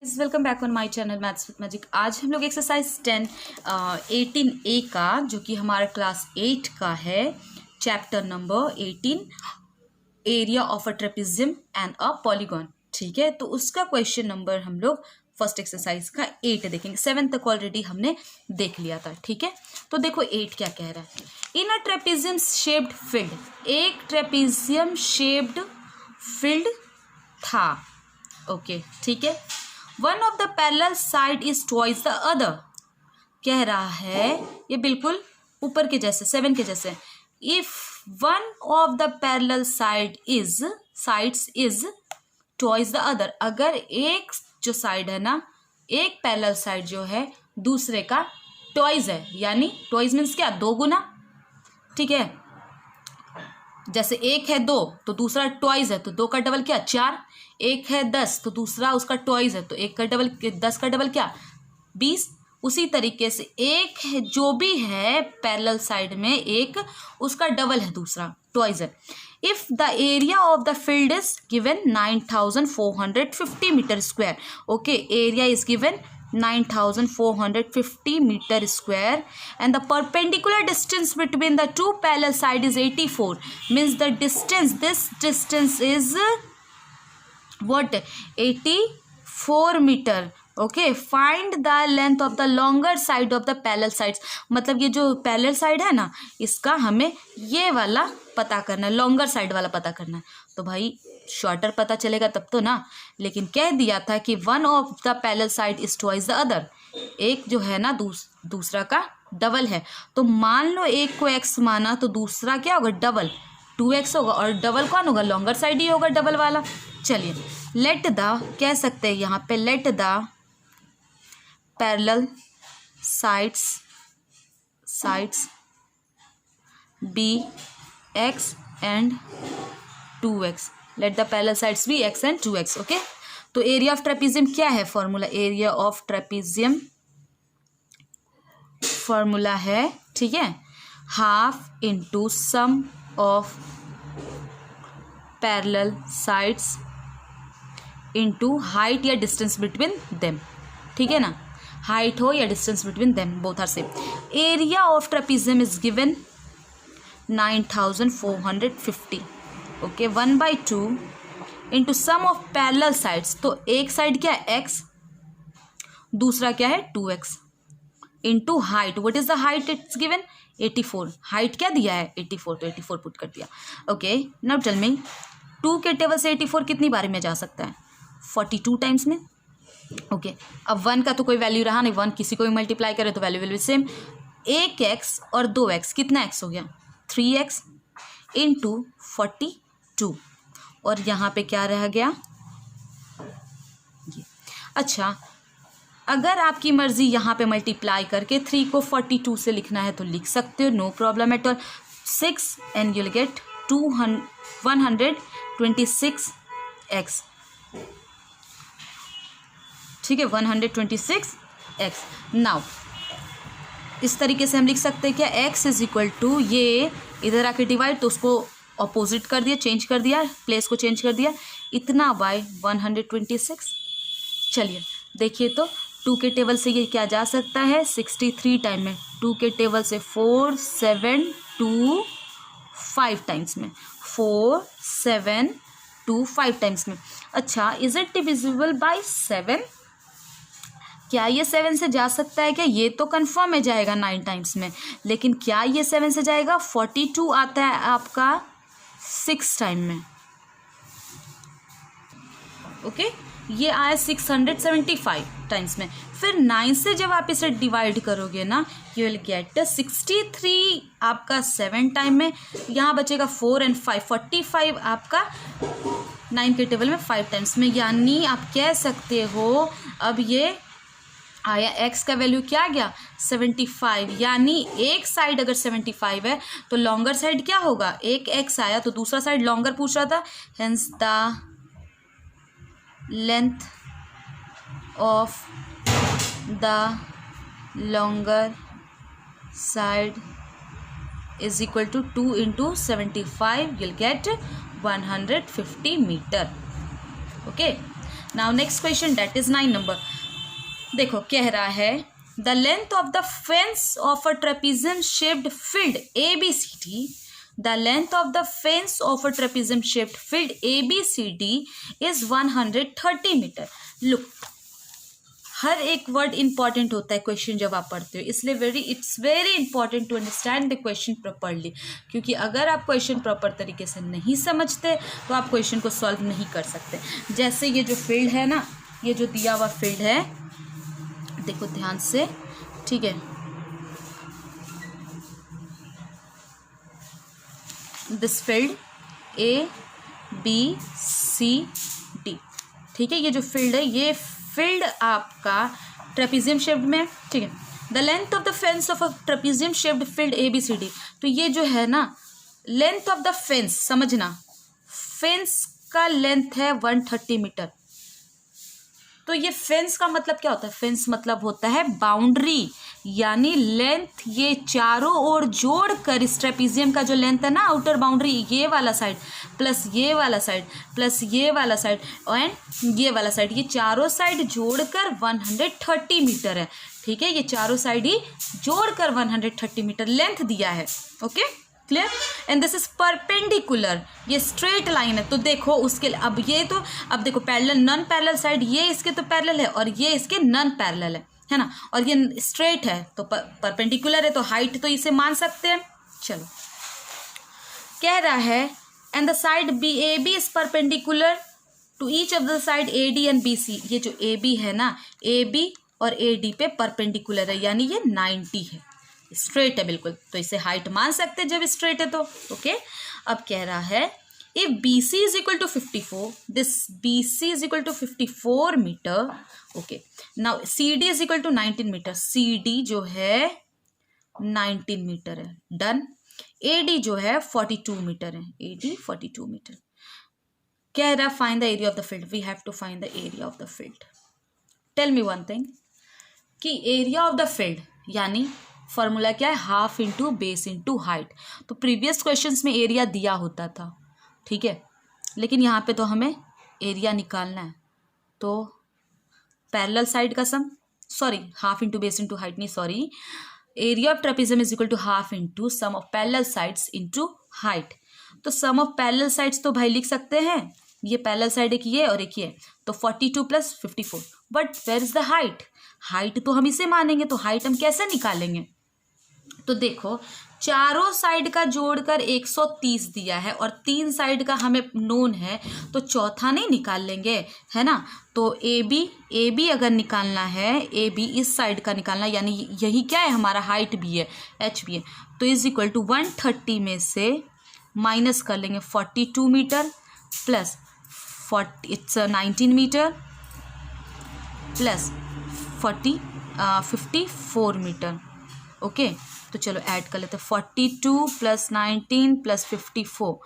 Welcome back on my channel maths with magic. आज हम लोग एक्सरसाइज 18A का जो कि हमारा क्लास 8 का है, chapter number 18 area of a trapezium and a polygon. ठीक है, तो उसका क्वेश्चन नंबर हम लोग फर्स्ट एक्सरसाइज का 8 देखेंगे। 7 तक ऑलरेडी हमने देख लिया था। ठीक है, तो देखो 8 क्या कह रहा है। इन अ ट्रेपेजियम शेप्ड फील्ड, एक ट्रेपेजियम शेप्ड फील्ड था। ओके ठीक है, one of the parallel side is twice the other. कह रहा है ये बिल्कुल ऊपर के जैसे 7 के जैसे। If one of the parallel sides is twice the other, अगर एक जो साइड है ना, एक पैरेलल साइड जो है दूसरे का ट्वाइस है, यानी ट्वाइस मीन्स क्या, 2 गुना। ठीक है, जैसे एक है 2 तो दूसरा ट्वाइस है, तो 2 का डबल क्या, 4। एक है 10 तो दूसरा उसका ट्वाइस है, तो 1 का डबल 10 का डबल क्या, 20। उसी तरीके से एक है जो भी है पैरेलल साइड में, एक उसका डबल है, दूसरा ट्वाइस है। If the area of the field is given 9450 metre square. Okay, area is given 9450 meter square and the perpendicular distance between the two parallel side is 84, means the distance, this distance is what, 84 meter. Okay, find the length of the longer side of the parallel sides. मतलब ये जो parallel side है ना, इसका हमें ये वाला पता करना है, लॉन्गर साइड वाला पता करना है। तो भाई शॉर्टर पता चलेगा तब तो ना, लेकिन कह दिया था कि one of the parallel side is twice the other, एक जो है ना दूसरा का डबल है। तो मान लो एक को x माना तो दूसरा क्या होगा, डबल 2x होगा, और डबल कौन होगा, लॉन्गर साइड ही होगा डबल वाला। चलिए, लेट द, कह सकते हैं यहाँ पे let the parallel sides be x and 2x। Let the parallel sides be x and 2x। Okay, तो एरिया ऑफ ट्रेपेजियम क्या है, formula, area of trapezium formula है, ठीक है, half into sum of parallel sides into height या distance between them. ठीक है ना, हाइट हो या distance between them, both are same. Area of trapezium is given 9450। Okay, 1/2 into sum of parallel sides. तो एक साइड क्या है x, दूसरा क्या है 2x, into height. What is the height it's given, 84। Height क्या दिया है 84, तो 84 पुट कर दिया। ओके, नाउ टेल मी 2 के टेबल से 84 कितनी बारी में जा सकता है, 42 टाइम्स में। ओके, अब 1 का तो कोई वैल्यू रहा नहीं, 1 किसी को भी मल्टीप्लाई करे तो value will be same. 1x और 2x, कितना x हो गया, 3x इंटू 42, और यहाँ पे क्या रह गया ये। अच्छा, अगर आपकी मर्जी यहाँ पे मल्टीप्लाई करके 3 को 42 से लिखना है तो लिख सकते हो, no problem at all. 6 and you will get 126x। ठीक है, 126x। नाउ इस तरीके से हम लिख सकते हैं क्या, x इज इक्वल टू, ये इधर आके डिवाइड, तो उसको अपोजिट कर दिया, चेंज कर दिया, प्लेस को चेंज कर दिया, इतना बाय 126। चलिए देखिए, तो 2 के टेबल से ये क्या जा सकता है, 63 टाइम में, 2 के टेबल से 4 7 2 5 टाइम्स में, 4 7 2 5 टाइम्स में। अच्छा, इज इट डिविजिबल बाय 7, क्या ये 7 से जा सकता है क्या, ये तो कंफर्म है जाएगा 9 टाइम्स में, लेकिन क्या ये 7 से जाएगा, 42 आता है आपका 6 टाइम में। ओके, ये आया 675 टाइम्स में। फिर 9 से जब आप इसे डिवाइड करोगे ना, यू विल गेट 63 आपका 7 टाइम में, यहाँ बचेगा 4 and 5, 45 आपका 9 के टेबल में 5 टाइम्स में। यानी आप कह सकते हो, अब ये आया x का वैल्यू क्या आ गया, 75। यानी एक साइड अगर 75 है तो लॉन्गर साइड क्या होगा, एक x आया तो दूसरा साइड लॉन्गर पूछ रहा था, hence the length of the longer side is equal to 2 into 75, you'll get 150 metre. Okay, now next question that is 9 number. देखो कह रहा है the length of the fence of a trapezium shaped field ABCD. The length of the fence of a trapezium shaped field ABCD is 130 meter. Look, हर एक word important होता है question जब आप पढ़ते हो, इसलिए it's very important to understand the question properly. क्योंकि अगर आप क्वेश्चन प्रॉपर तरीके से नहीं समझते तो आप क्वेश्चन को सॉल्व नहीं कर सकते. जैसे ये जो फील्ड है ना, ये जो दिया हुआ फील्ड है, देखो ध्यान से, ठीक है. दिस फील्ड ABCD, ठीक है. ये जो फील्ड है, ये फील्ड आपका ट्रेपेजियम शेप्ड में, ठीक है. The length of the fence of a trapezium shaped field ABCD. तो ये जो है ना, लेंथ ऑफ द फेंस, समझना, फेंस का लेंथ है 130 मीटर. तो ये फेंस का मतलब क्या होता है? फेंस मतलब होता है बाउंड्री, यानी लेंथ ये चारों ओर जोड़कर इस ट्रेपेजियम का जो लेंथ है ना, आउटर बाउंड्री, ये वाला साइड प्लस ये वाला साइड प्लस ये वाला साइड एंड ये वाला साइड, ये चारों साइड जोड़कर 130 मीटर है. ठीक है, ये चारों साइड ही जोड़कर 130 मीटर लेंथ दिया है. Okay, clear. And this is perpendicular, ये स्ट्रेट लाइन है. तो देखो उसके अब ये तो अब देखो पैरेलल नॉन पैरेलल साइड, ये इसके तो पैरेलल है और ये इसके नॉन पैरेलल है ना, और ये स्ट्रेट है तो परपेंडिकुलर है, तो हाइट तो इसे मान सकते हैं. चलो, कह रहा है and the side BAB is perpendicular to each of the side AD and BC. ये जो AB है ना, AB और AD पे परपेंडिकुलर है, यानी ये 90 है, स्ट्रेट है बिल्कुल, तो इसे हाइट मान सकते हैं जब स्ट्रेट है तो. ओके, अब कह रहा है if BC is equal to 54, this BC is equal to 54 metre. Okay, now CD is equal to 19 metre. CD जो है 19 मीटर है, डन. AD जो है 42 मीटर है, AD 42 मीटर. कह रहा find the area of the field. We have to find the area of the field. Tell me one thing कि area of the field यानी फॉर्मूला क्या है? Half into base into height. तो previous questions में area दिया होता था, ठीक है, लेकिन यहाँ पे तो हमें एरिया निकालना है. तो पैरेलल साइड का sum, sorry half into base into height नहीं, sorry, area of trapezium is equal to half into sum of parallel sides into height. तो सम ऑफ पैरेलल साइड्स तो भाई लिख सकते हैं, ये पैरेलल साइड एक ये और एक ये, तो 42 plus 54. But where is the height? Height तो हम इसे मानेंगे, तो हाइट हम कैसे निकालेंगे? तो देखो चारों साइड का जोड़कर 130 दिया है और 3 साइड का हमें नोन है, तो चौथा नहीं निकाल लेंगे, है ना. तो AB अगर निकालना है, AB इस साइड का निकालना, यानी यही क्या है हमारा हाइट भी है, H भी है, तो इज इक्वल टू 130 में से माइनस कर लेंगे 42 metre plus 19 metre plus 54 metre. Okay, तो चलो ऐड कर लेते हैं. 42 plus 19 plus 54,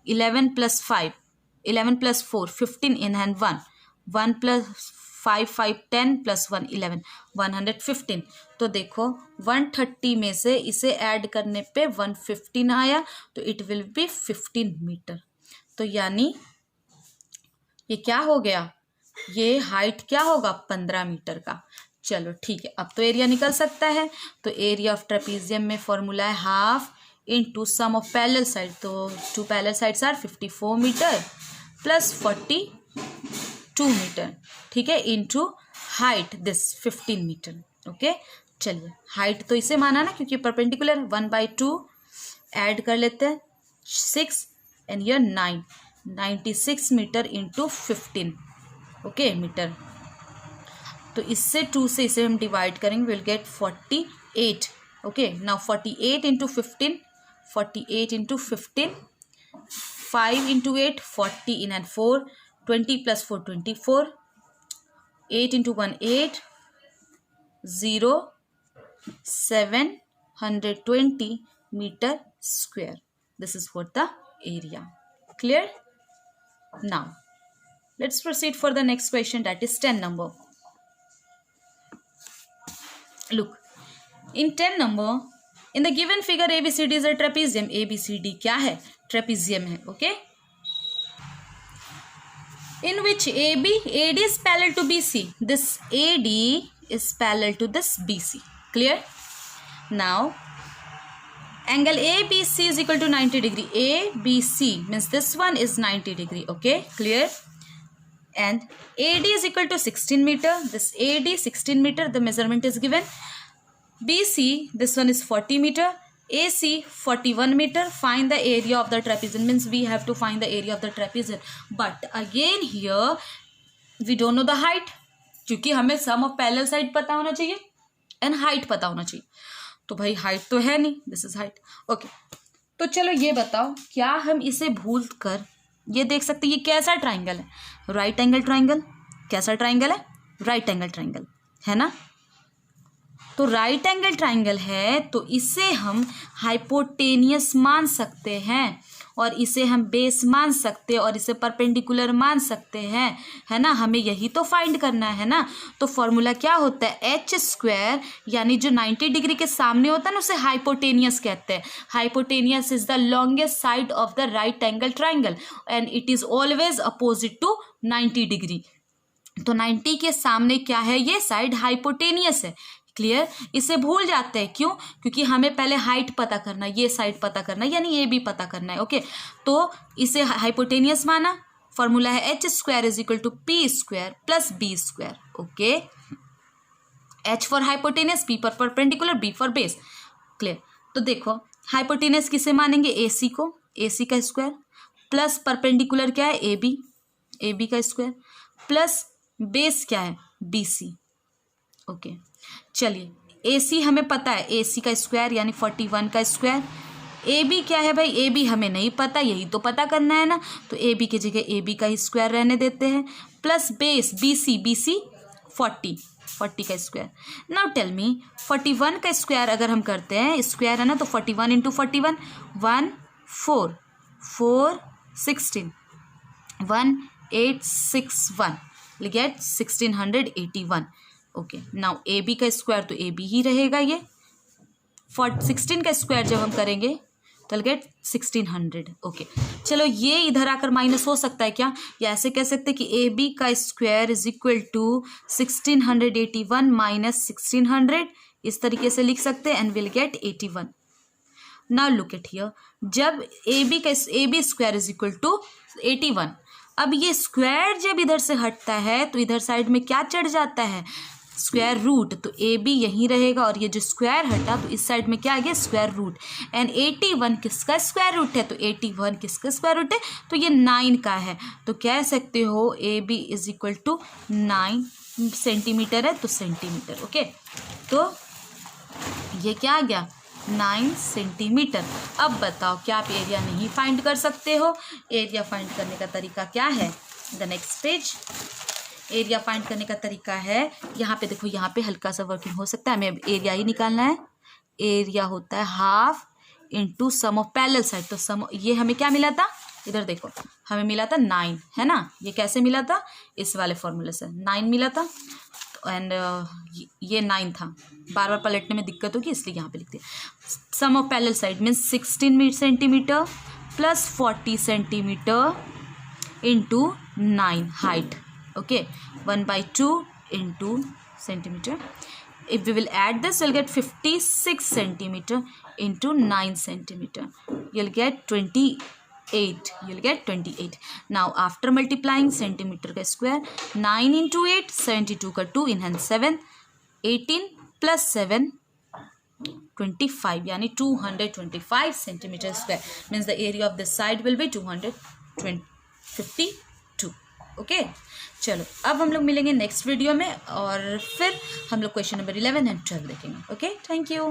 11 plus 5, 11 plus 4, 15 in hand 1 plus 5, 5 10 plus 1 11, 115. तो देखो 130 में से इसे ऐड करने पे 115 आया, तो इट विल बी 15 मीटर. तो यानी ये क्या हो गया, ये हाइट क्या होगा 15 मीटर का. चलो ठीक है, अब तो एरिया निकल सकता है. तो एरिया ऑफ ट्रेपेजियम में फॉर्मूला है half into sum of parallel side, तो 2 parallel sides are 54 metre plus 42 metre, ठीक है, into height this 15 metre. Okay, चलिए हाइट तो इसे माना ना क्योंकि परपेंडिकुलर, 1/2 ऐड कर लेते हैं 6 एंड यर 9, 96 मीटर इंटू 15. Okay metre. तो इससे 2 से इसे हम डिवाइड करेंगे, will get 48. Okay, now 48 into 15, 48 into 15, 5 into 8 40 in and 4, 20 plus 4 24, 8 into 1 8, 0 720 metre square. This is what the area. Clear? Now let's proceed for the next question, that is 10 number. Look, in 10 number, in the given figure ABCD is a trapezium. ABCD क्या है? Trapezium है. Okay, in which AD is parallel to BC. This AD is parallel to this BC. Clear? Now angle ABC is equal to 90 degree. ABC means this one is 90 degree. Okay, clear? And AD is equal to 16 meter. This AD 16 meter, the measurement is given. BC, this one is 40 meter. AC 41 meter. Find the area of the trapezium. Means we have to find the area of the trapezium. But again here we don't know the height, क्योंकि हमें सम of parallel side पता होना चाहिए and height पता होना चाहिए. तो भाई हाइट तो है नहीं, दिस इज हाइट. ओके, तो चलो ये बताओ, क्या हम इसे भूल कर ये देख सकते ये कैसा ट्राइंगल है? Right angle triangle. कैसा ट्राइंगल है? राइट एंगल ट्राइंगल है ना. तो राइट एंगल ट्राइंगल है तो इसे हम हाइपोटेनियस मान सकते हैं और इसे हम बेस मान सकते हैं और इसे परपेंडिकुलर मान सकते हैं, है ना. हमें यही तो फाइंड करना है ना. तो फॉर्मूला क्या होता है? एच स्क्वायर, यानी जो 90 डिग्री के सामने होता है ना उसे हाइपोटेनियस कहते हैं. Hypotenuse is the longest side of the right angle triangle and it is always opposite to 90 degree. तो 90 के सामने क्या है? ये साइड हाइपोटेनियस है. क्लियर? इसे भूल जाते हैं, क्यों? क्योंकि हमें पहले हाइट पता करना है, ये साइड पता करना है, यानी ये भी पता करना है. ओके, तो इसे हाइपोटेनियस माना. फॉर्मूला है H square is equal to P square plus B square. Okay, H for hypotenuse, P for perpendicular, B for base. Clear? तो देखो हाइपोटेनियस किसे मानेंगे? ए सी को, ए सी का स्क्वायर प्लस परपेंडिकुलर क्या है? ए बी, ए बी का स्क्वायर प्लस बेस क्या है? B C. ओके, चलिए ए सी हमें पता है, ए सी का स्क्वायर यानी 41 का स्क्वायर. ए बी क्या है भाई? ए बी हमें नहीं पता, यही तो पता करना है ना. तो ए बी की जगह ए बी का ही स्क्वायर रहने देते हैं plus base B C, B C 40 का स्क्वायर. नाउ टेल मी 41 का स्क्वायर अगर हम करते हैं, स्क्वायर है ना, तो 41 into 41 1 4 4 16 1861 will get 1681. Okay, now A B का स्क्वायर तो ए बी ही रहेगा. ये 16 का स्क्वायर जब हम करेंगे तो गेट 1600. ओके, चलो ये इधर आकर माइनस हो सकता है क्या? या ऐसे कह सकते हैं कि ए बी का square is equal to 1681 minus 1600. इस तरीके से लिख सकते हैं and will get 81. Now look at here, जब A B square is equal to 81, अब ये स्क्वायर जब इधर से हटता है तो इधर साइड में क्या चढ़ जाता है? Square root. तो ए बी यहीं रहेगा और ये जो स्क्वायर हटा तो इस साइड में क्या आ गया? Square root. एंड 81 किसका स्क्वायर रूट है? तो 81 किसका स्क्वायर रूट है? तो ये 9 का है. तो कह सकते हो A B is equal to 9 centimetre है, तो सेंटीमीटर. ओके, तो ये क्या आ गया? 9 सेंटीमीटर. अब बताओ क्या आप एरिया नहीं फाइंड कर सकते हो? एरिया फाइंड करने का तरीका क्या है? The next page. Area find करने का तरीका है, यहाँ पे देखो, यहाँ पे हल्का सा वर्किंग हो सकता है, हमें एरिया ही निकालना है. एरिया होता है half into sum of parallel side. तो सम, ये हमें क्या मिला था? इधर देखो, हमें मिला था 9, है ना. ये कैसे मिला था? इस वाले फॉर्मूले से 9 मिला था. एंड ये 9 था. बार बार पलटने में दिक्कत होगी इसलिए यहाँ पे लिखते हैं. Sum of parallel side means 16 centimeter plus 40 centimeter into 9 height. Okay, 1/2 into centimeter. If we will add this, you'll get 56 centimeter into 9 centimeter. You'll get 28. You'll get 28. Now, after multiplying centimeter का square, 9 into 8, 72 का 2 in hand 7, 18 plus 7, 25. यानी 225 centimeter square. Means the area of this side will be 252. Okay, चलो अब हम लोग मिलेंगे next video में और फिर हम लोग क्वेश्चन नंबर 11 एंड 12 देखेंगे. Okay, thank you.